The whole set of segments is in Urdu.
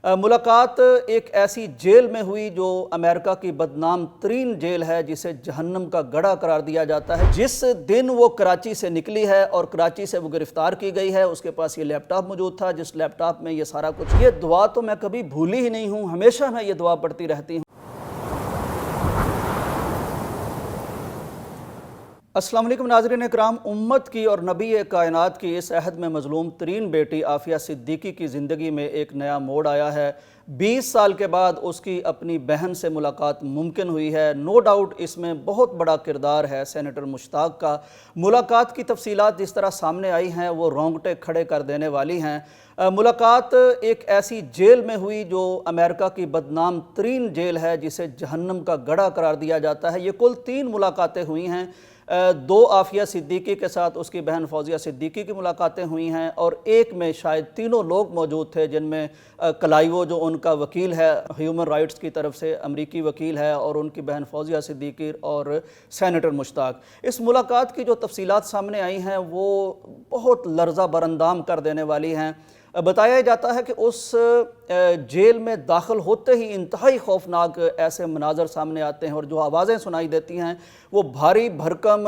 ملاقات ایک ایسی جیل میں ہوئی جو امریکہ کی بدنام ترین جیل ہے، جسے جہنم کا گڑھا قرار دیا جاتا ہے۔ جس دن وہ کراچی سے نکلی ہے اور کراچی سے وہ گرفتار کی گئی ہے، اس کے پاس یہ لیپ ٹاپ موجود تھا، جس لیپ ٹاپ میں یہ سارا کچھ۔ یہ دعا تو میں کبھی بھولی ہی نہیں ہوں، ہمیشہ میں یہ دعا پڑھتی رہتی ہوں۔ السلام علیکم ناظرین اکرام، امت کی اور نبی کائنات کی اس عہد میں مظلوم ترین بیٹی عافیہ صدیقی کی زندگی میں ایک نیا موڑ آیا ہے۔ 20 سال کے بعد اس کی اپنی بہن سے ملاقات ممکن ہوئی ہے۔ نو ڈاؤٹ اس میں بہت بڑا کردار ہے سینیٹر مشتاق کا۔ ملاقات کی تفصیلات جس طرح سامنے آئی ہیں وہ رونگٹے کھڑے کر دینے والی ہیں۔ ملاقات ایک ایسی جیل میں ہوئی جو امریکہ کی بدنام ترین جیل ہے، جسے جہنم کا گڑھا قرار دیا جاتا ہے۔ یہ کل 3 ملاقاتیں ہوئی ہیں۔ 2 عافیہ صدیقی کے ساتھ اس کی بہن فوزیہ صدیقی کی ملاقاتیں ہوئی ہیں، اور ایک میں شاید تینوں لوگ موجود تھے، جن میں کلائیو جو ان کا وکیل ہے ہیومن رائٹس کی طرف سے، امریکی وکیل ہے، اور ان کی بہن فوزیہ صدیقی اور سینیٹر مشتاق۔ اس ملاقات کی جو تفصیلات سامنے آئی ہیں وہ بہت لرزہ براندام کر دینے والی ہیں۔ بتایا جاتا ہے کہ اس جیل میں داخل ہوتے ہی انتہائی خوفناک ایسے مناظر سامنے آتے ہیں، اور جو آوازیں سنائی دیتی ہیں وہ بھاری بھرکم،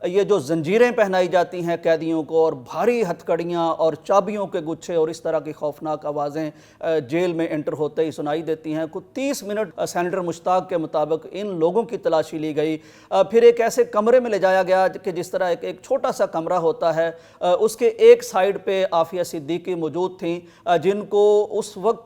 یہ جو زنجیریں پہنائی جاتی ہیں قیدیوں کو، اور بھاری ہتھکڑیاں اور چابیوں کے گچھے اور اس طرح کی خوفناک آوازیں جیل میں انٹر ہوتے ہی سنائی دیتی ہیں۔ کچھ 30 منٹ سینیٹر مشتاق کے مطابق ان لوگوں کی تلاشی لی گئی، پھر ایک ایسے کمرے میں لے جایا گیا کہ جس طرح ایک چھوٹا سا کمرہ ہوتا ہے، اس کے ایک سائیڈ پہ عافیہ صدیقی موجود تھیں، جن کو اس وقت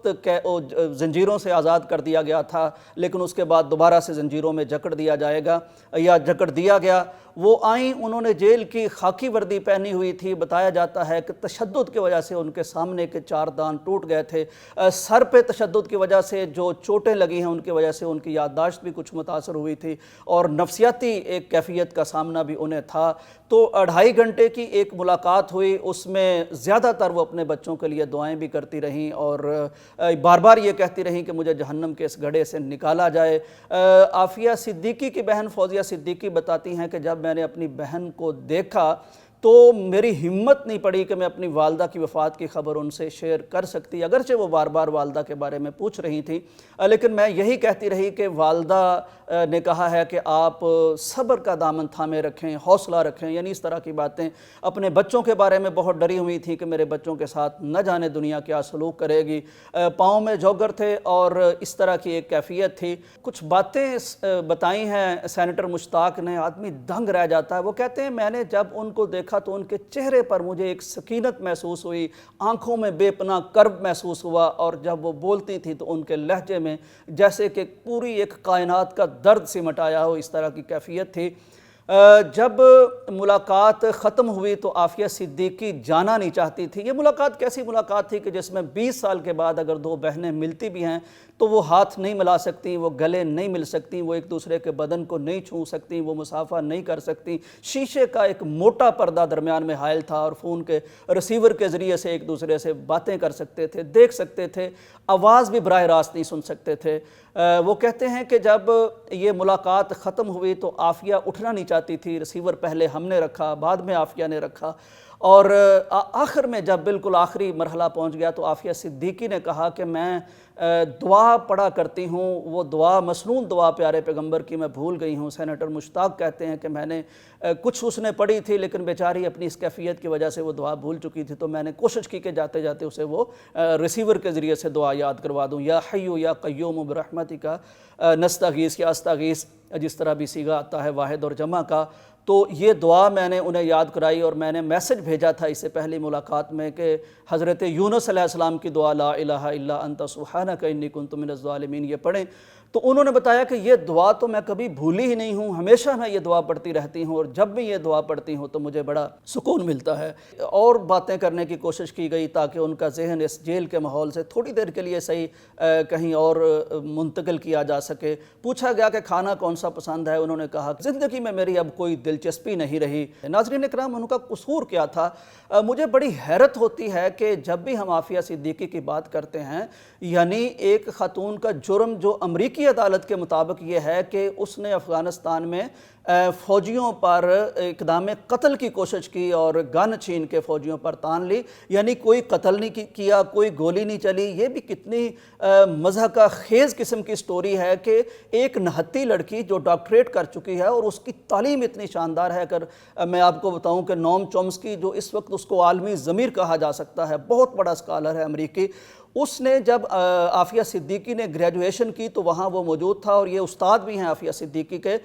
زنجیروں سے آزاد کر دیا گیا تھا، لیکن اس کے بعد دوبارہ سے زنجیروں میں جکڑ دیا جائے گا یا جکڑ دیا گیا۔ وہ آئیں، انہوں نے جیل کی خاکی وردی پہنی ہوئی تھی۔ بتایا جاتا ہے کہ تشدد کی وجہ سے ان کے سامنے کے 4 دان ٹوٹ گئے تھے۔ سر پہ تشدد کی وجہ سے جو چوٹیں لگی ہیں ان کی وجہ سے ان کی یادداشت بھی کچھ متاثر ہوئی تھی، اور نفسیاتی ایک کیفیت کا سامنا بھی انہیں تھا۔ تو 2.5 گھنٹے کی ایک ملاقات ہوئی، اس میں زیادہ تر وہ اپنے بچوں کے لیے دعائیں بھی کرتی رہیں، اور بار بار یہ کہتی رہیں کہ مجھے جہنم کے اس گڑھے سے نکالا جائے۔ عافیہ صدیقی کی بہن فوزیہ صدیقی بتاتی ہیں کہ جب میں نے اپنی بہن کو دیکھا تو میری ہمت نہیں پڑی کہ میں اپنی والدہ کی وفات کی خبر ان سے شیئر کر سکتی، اگرچہ وہ بار بار والدہ کے بارے میں پوچھ رہی تھیں، لیکن میں یہی کہتی رہی کہ والدہ نے کہا ہے کہ آپ صبر کا دامن تھامے رکھیں، حوصلہ رکھیں، یعنی اس طرح کی باتیں۔ اپنے بچوں کے بارے میں بہت ڈری ہوئی تھی کہ میرے بچوں کے ساتھ نہ جانے دنیا کیا سلوک کرے گی۔ پاؤں میں جوگر تھے اور اس طرح کی ایک کیفیت تھی۔ کچھ باتیں بتائی ہیں سینیٹر مشتاق نے، آدمی دنگ رہ جاتا ہے۔ وہ کہتے ہیں میں نے جب ان کو دیکھا تو ان کے چہرے پر مجھے ایک سکینت محسوس ہوئی، آنکھوں میں بے پناہ کرب محسوس ہوا، اور جب وہ بولتی تھی تو ان کے لہجے میں جیسے کہ پوری ایک کائنات کا درد سمٹ آیا ہو، اس طرح کی کیفیت تھی۔ جب ملاقات ختم ہوئی تو عافیہ صدیقی جانا نہیں چاہتی تھی۔ یہ ملاقات کیسی ملاقات تھی کہ جس میں 20 سال کے بعد اگر 2 بہنیں ملتی بھی ہیں تو وہ ہاتھ نہیں ملا سکتی، وہ گلے نہیں مل سکتی، وہ ایک دوسرے کے بدن کو نہیں چھو سکتی، وہ مصافحہ نہیں کر سکتی۔ شیشے کا ایک موٹا پردہ درمیان میں حائل تھا، اور فون کے ریسیور کے ذریعے سے ایک دوسرے سے باتیں کر سکتے تھے، دیکھ سکتے تھے، آواز بھی براہ راست نہیں سن سکتے تھے۔ وہ کہتے ہیں کہ جب یہ ملاقات ختم ہوئی تو عافیہ اٹھنا نہیں چاہتی تھی۔ ریسیور پہلے ہم نے رکھا، بعد میں عافیہ نے رکھا، اور آخر میں جب بالکل آخری مرحلہ پہنچ گیا تو عافیہ صدیقی نے کہا کہ میں دعا پڑھا کرتی ہوں، وہ دعا مسنون دعا پیارے پیغمبر کی میں بھول گئی ہوں۔ سینیٹر مشتاق کہتے ہیں کہ میں نے کچھ اس نے پڑھی تھی، لیکن بیچاری اپنی اس کیفیت کی وجہ سے وہ دعا بھول چکی تھی، تو میں نے کوشش کی کہ جاتے جاتے اسے وہ ریسیور کے ذریعے سے دعا یاد کروا دوں، یا حیو یا قیوم برحمتک نستغیث یا استغیث، جس طرح بھی صیغہ آتا ہے واحد اور جمع کا۔ تو یہ دعا میں نے انہیں یاد کرائی، اور میں نے میسج بھیجا تھا اس سے پہلی ملاقات میں کہ حضرت یونس علیہ السلام کی دعا لا الہ الا انت سبحانک انی کنت من الظالمین یہ پڑھیں۔ تو انہوں نے بتایا کہ یہ دعا تو میں کبھی بھولی ہی نہیں ہوں، ہمیشہ میں یہ دعا پڑھتی رہتی ہوں، اور جب بھی یہ دعا پڑھتی ہوں تو مجھے بڑا سکون ملتا ہے۔ اور باتیں کرنے کی کوشش کی گئی تاکہ ان کا ذہن اس جیل کے ماحول سے تھوڑی دیر کے لیے صحیح کہیں اور منتقل کیا جا سکے۔ پوچھا گیا کہ کھانا کون سا پسند ہے، انہوں نے کہا زندگی میں میری اب کوئی دلچسپی نہیں رہی۔ ناظرین اکرام، ان کا قصور کیا تھا؟ مجھے بڑی حیرت ہوتی ہے کہ جب بھی ہم عافیہ صدیقی کی بات کرتے ہیں، یعنی ایک خاتون کا جرم جو امریکی عدالت کے مطابق یہ ہے کہ اس نے افغانستان میں فوجیوں پر اقدام قتل کی کوشش کی اور گن چھین کے فوجیوں پر تان لی، یعنی کوئی قتل نہیں کیا، کوئی گولی نہیں چلی۔ یہ بھی کتنی مضحکہ خیز قسم کی سٹوری ہے کہ ایک نہتی لڑکی جو ڈاکٹریٹ کر چکی ہے اور اس کی تعلیم اتنی شاندار ہے، اگر میں آپ کو بتاؤں کہ نوم چومسکی، جو اس وقت اس کو عالمی ضمیر کہا جا سکتا ہے، بہت بڑا اسکالر ہے امریکی، اس نے جب عافیہ صدیقی نے گریجویشن کی تو وہاں وہ موجود تھا، اور یہ استاد بھی ہیں عافیہ صدیقی کے۔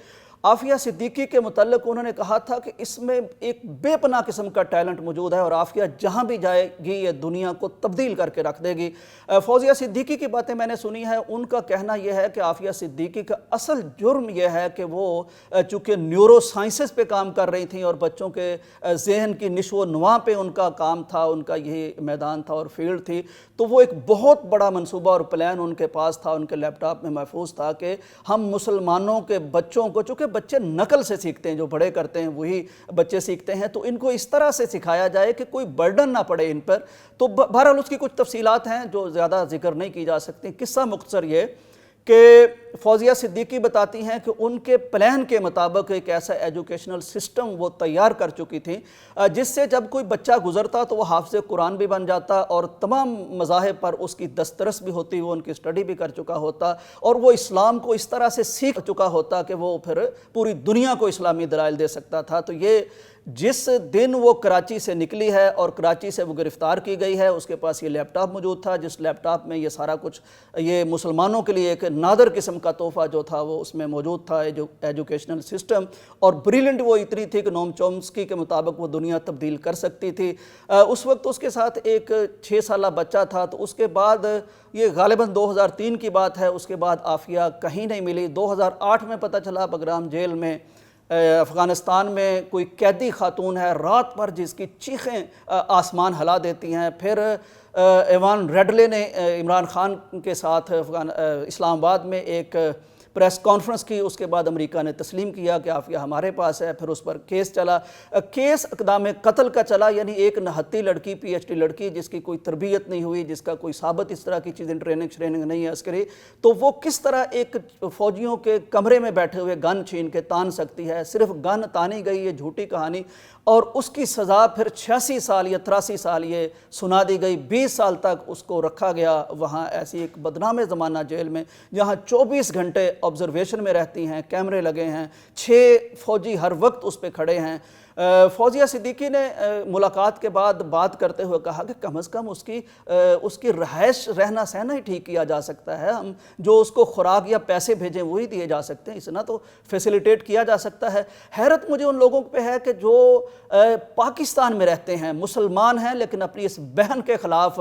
عافیہ صدیقی کے متعلق انہوں نے کہا تھا کہ اس میں ایک بے پناہ قسم کا ٹیلنٹ موجود ہے اور عافیہ جہاں بھی جائے گی یہ دنیا کو تبدیل کر کے رکھ دے گی۔ فوزیہ صدیقی کی باتیں میں نے سنی ہے، ان کا کہنا یہ ہے کہ عافیہ صدیقی کا اصل جرم یہ ہے کہ وہ چونکہ نیورو سائنسز پہ کام کر رہی تھیں اور بچوں کے ذہن کی نشو و نما پہ ان کا کام تھا، ان کا یہی میدان تھا اور فیلڈ تھی، تو وہ ایک بہت بڑا منصوبہ اور پلان ان کے پاس تھا، ان کے لیپ ٹاپ میں محفوظ تھا کہ ہم مسلمانوں کے بچوں کو، چونکہ بچے نقل سے سیکھتے ہیں، جو بڑے کرتے ہیں وہی بچے سیکھتے ہیں، تو ان کو اس طرح سے سکھایا جائے کہ کوئی برڈن نہ پڑے ان پر۔ تو بہرحال اس کی کچھ تفصیلات ہیں جو زیادہ ذکر نہیں کی جا سکتی۔ قصہ مختصر یہ کہ فوزیہ صدیقی بتاتی ہیں کہ ان کے پلان کے مطابق ایک ایسا ایجوکیشنل سسٹم وہ تیار کر چکی تھیں جس سے جب کوئی بچہ گزرتا تو وہ حافظ قرآن بھی بن جاتا اور تمام مذاہب پر اس کی دسترس بھی ہوتی، وہ ان کی سٹڈی بھی کر چکا ہوتا اور وہ اسلام کو اس طرح سے سیکھ چکا ہوتا کہ وہ پھر پوری دنیا کو اسلامی دلائل دے سکتا تھا۔ تو یہ جس دن وہ کراچی سے نکلی ہے اور کراچی سے وہ گرفتار کی گئی ہے، اس کے پاس یہ لیپ ٹاپ موجود تھا، جس لیپ ٹاپ میں یہ سارا کچھ، یہ مسلمانوں کے لیے ایک نادر قسم کا تحفہ جو تھا وہ اس میں موجود تھا، ایجوکیشنل سسٹم، اور بریلنٹ وہ اتنی تھی کہ نوم چومسکی کے مطابق وہ دنیا تبدیل کر سکتی تھی۔ اس وقت اس کے ساتھ ایک 6 سالہ بچہ تھا، تو اس کے بعد یہ غالباً 2003 کی بات ہے، اس کے بعد عافیہ کہیں نہیں ملی۔ 2008 میں پتہ چلا بگرام جیل میں افغانستان میں کوئی قیدی خاتون ہے، رات بھر جس کی چیخیں آسمان ہلا دیتی ہیں۔ پھر ایوان ریڈلے نے عمران خان کے ساتھ اسلام آباد میں ایک پریس کانفرنس کی، اس کے بعد امریکہ نے تسلیم کیا کہ عافیہ ہمارے پاس ہے۔ پھر اس پر کیس چلا، کیس اقدام قتل کا چلا، یعنی ایک نہتی لڑکی، پی ایچ ڈی لڑکی جس کی کوئی تربیت نہیں ہوئی، جس کا کوئی ثابت اس طرح کی چیزیں ٹریننگ نہیں ہے عسکری، تو وہ کس طرح ایک فوجیوں کے کمرے میں بیٹھے ہوئے گن چھین کے تان سکتی ہے۔ صرف گن تانی گئی، یہ جھوٹی کہانی، اور اس کی سزا پھر 86 سال یا 83 سال یہ سنا دی گئی۔ 20 سال تک اس کو رکھا گیا وہاں ایسی ایک بدنام زمانہ جیل میں، جہاں 24 گھنٹے آبزرویشن میں رہتی ہیں، کیمرے لگے ہیں، 6 فوجی ہر وقت اس پہ کھڑے ہیں۔ فوزیہ صدیقی نے ملاقات کے بعد بات کرتے ہوئے کہا کہ کم از کم اس کی رہائش، رہنا سہنا ہی ٹھیک کیا جا سکتا ہے، ہم جو اس کو خوراک یا پیسے بھیجیں وہی دیے جا سکتے ہیں، اتنا تو فیسیلیٹیٹ کیا جا سکتا ہے۔ حیرت مجھے ان لوگوں پہ ہے کہ جو پاکستان میں رہتے ہیں، مسلمان ہیں، لیکن اپنی اس بہن کے خلاف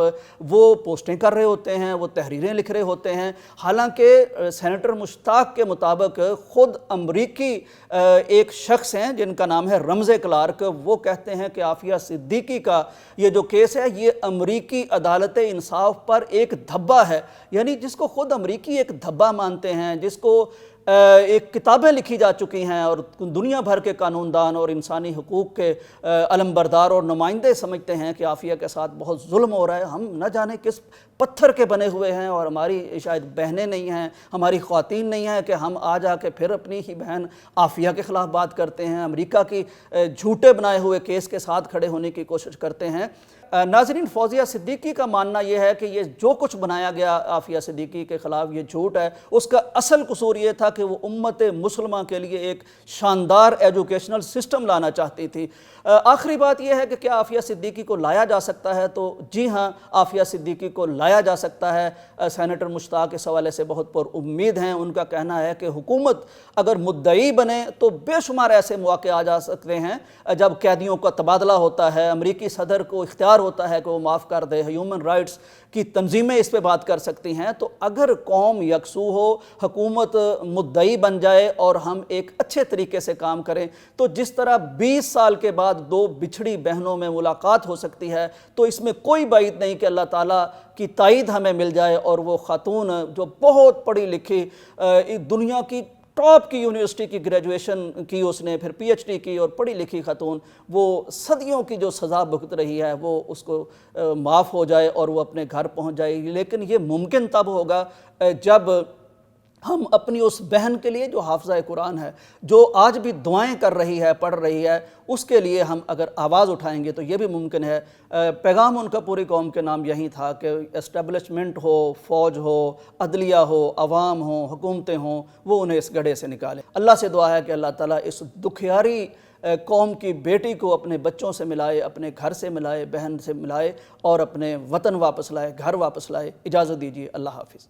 وہ پوسٹیں کر رہے ہوتے ہیں، وہ تحریریں لکھ رہے ہوتے ہیں، حالانکہ سینیٹر مشتاق کے مطابق خود امریکی ایک شخص ہیں جن کا نام ہے رمز کلارک، وہ کہتے ہیں کہ عافیہ صدیقی کا یہ جو کیس ہے یہ امریکی عدالت انصاف پر ایک دھبا ہے، یعنی جس کو خود امریکی ایک دھبا مانتے ہیں، جس کو ایک کتابیں لکھی جا چکی ہیں اور دنیا بھر کے قانون دان اور انسانی حقوق کے علمبردار اور نمائندے سمجھتے ہیں کہ عافیہ کے ساتھ بہت ظلم ہو رہا ہے، ہم نہ جانے کس پتھر کے بنے ہوئے ہیں اور ہماری شاید بہنیں نہیں ہیں، ہماری خواتین نہیں ہیں کہ ہم آ جا کے پھر اپنی ہی بہن عافیہ کے خلاف بات کرتے ہیں، امریکہ کی جھوٹے بنائے ہوئے کیس کے ساتھ کھڑے ہونے کی کوشش کرتے ہیں۔ ناظرین، فوزیہ صدیقی کا ماننا یہ ہے کہ یہ جو کچھ بنایا گیا عافیہ صدیقی کے خلاف یہ جھوٹ ہے، اس کا اصل قصور یہ تھا کہ وہ امت مسلمہ کے لیے ایک شاندار ایجوکیشنل سسٹم لانا چاہتی تھی۔ آخری بات یہ ہے کہ کیا عافیہ صدیقی کو لایا جا سکتا ہے؟ تو جی ہاں، عافیہ صدیقی کو لایا جا سکتا ہے۔ سینیٹر مشتاق اس حوالے سے بہت پر امید ہیں، ان کا کہنا ہے کہ حکومت اگر مدعی بنے تو بے شمار ایسے مواقع آ جا سکتے ہیں جب قیدیوں کا تبادلہ ہوتا ہے، امریکی صدر کو اختیار ہوتا ہے کہ وہ معاف کر دے، ہیومن رائٹس کی تنظیمیں اس پہ بات کر سکتی ہیں۔ تو اگر قوم یکسو ہو، حکومت مدعی بن جائے اور ہم ایک اچھے طریقے سے کام کریں، تو جس طرح 20 سال کے بعد 2 بچھڑی بہنوں میں ملاقات ہو سکتی ہے، تو اس میں کوئی بعید نہیں کہ اللہ تعالیٰ کی تائید ہمیں مل جائے اور وہ خاتون جو بہت پڑھی لکھی دنیا کی ٹاپ کی یونیورسٹی کی گریجویشن کی اس نے، پھر پی ایچ ڈی کی، اور پڑھی لکھی خاتون، وہ صدیوں کی جو سزا بھگت رہی ہے وہ اس کو معاف ہو جائے اور وہ اپنے گھر پہنچ جائے گی۔ لیکن یہ ممکن تب ہوگا جب ہم اپنی اس بہن کے لیے جو حافظہ قرآن ہے، جو آج بھی دعائیں کر رہی ہے، پڑھ رہی ہے، اس کے لیے ہم اگر آواز اٹھائیں گے تو یہ بھی ممکن ہے۔ پیغام ان کا پوری قوم کے نام یہی تھا کہ اسٹیبلشمنٹ ہو، فوج ہو، عدلیہ ہو، عوام ہوں، حکومتیں ہوں، وہ انہیں اس گڑھے سے نکالیں۔ اللہ سے دعا ہے کہ اللہ تعالیٰ اس دکھیاری قوم کی بیٹی کو اپنے بچوں سے ملائے، اپنے گھر سے ملائے، بہن سے ملائے، اور اپنے وطن واپس لائے، گھر واپس لائے۔ اجازت دیجیے، اللہ حافظ۔